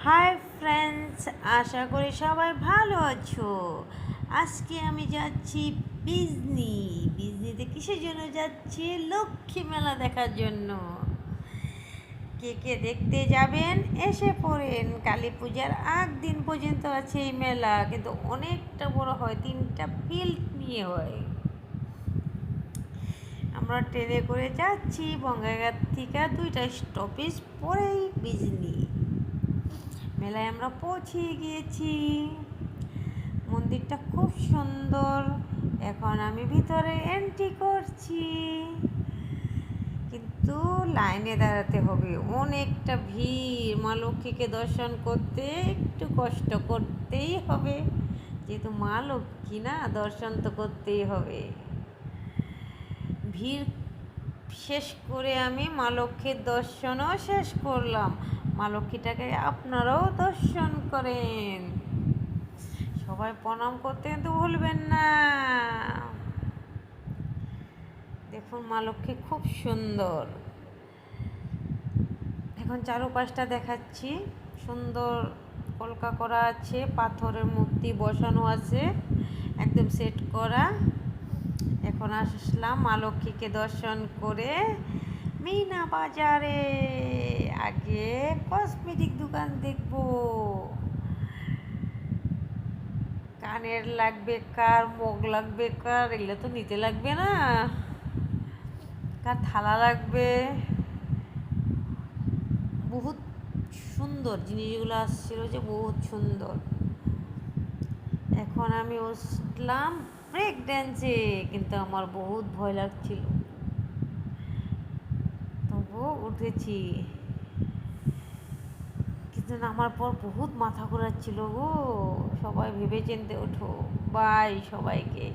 Hi friends, আশা করি সবাই ভালো আছো। আজকে আমি যাচ্ছি বিজনিতে। কিসের জন্য যাচ্ছি? লক্ষ্মী মেলা দেখার জন্য। কে কে দেখতে যাবেন এসে পড়েন। কালী পূজার আগ দিন পর্যন্ত আছে এই মেলা, কিন্তু অনেকটা বড় হয়, 3টা ফিল্ড নিয়ে হয়। আমরা ট্রেনে করে যাচ্ছি বঙ্গাইগাঁ থেকে, 2টা স্টপেজ পরেই বিজনি মেলায় আমরা পৌঁছে গিয়েছি। মন্দিরটা খুব সুন্দর। এখন আমি ভিতরে এন্ট্রি করছি, কিন্তু লাইনে দাঁড়াতে হবে, অনেকটা ভিড়। মা লক্ষ্মীকে দর্শন করতে একটু কষ্ট করতেই হবে, যেহেতু মা লক্ষ্মী না, দর্শন তো করতেই হবে। ভিড় শেষ করে আমি মা লক্ষ্মীর দর্শনও শেষ করলাম। মা লক্ষ্মীটাকে আপনারাও দর্শন করেন, সবাই প্রণাম করতে কিন্তু ভুলবেন না। দেখুন মা লক্ষ্মী খুব সুন্দর। এখন চারপাশটা দেখাচ্ছি, সুন্দর কলকা করা আছে, পাথরের মূর্তি বসানো আছে, একদম সেট করা। এখন আসলাম মা লক্ষ্মীকে দর্শন করে মিনা বাজারে। আগে কসমেটিক দোকান দেখবো। কানের লাগবে কার, মগ লাগবে কার, এগুলো তো নিতে লাগবে না, কার থালা লাগবে। বহুত সুন্দর জিনিসগুলো আসছিল, যে বহুত সুন্দর। এখন আমি উঠলাম ব্রেক ড্যান্সে, কিন্তু আমার বহুত ভয় লাগছিল, তবুও উঠেছি। কিন্তু নামার পর বহুত মাথা ঘোরাচ্ছিল গো। সবাই ভেবে চিনতে ওঠো। বাই সবাইকে।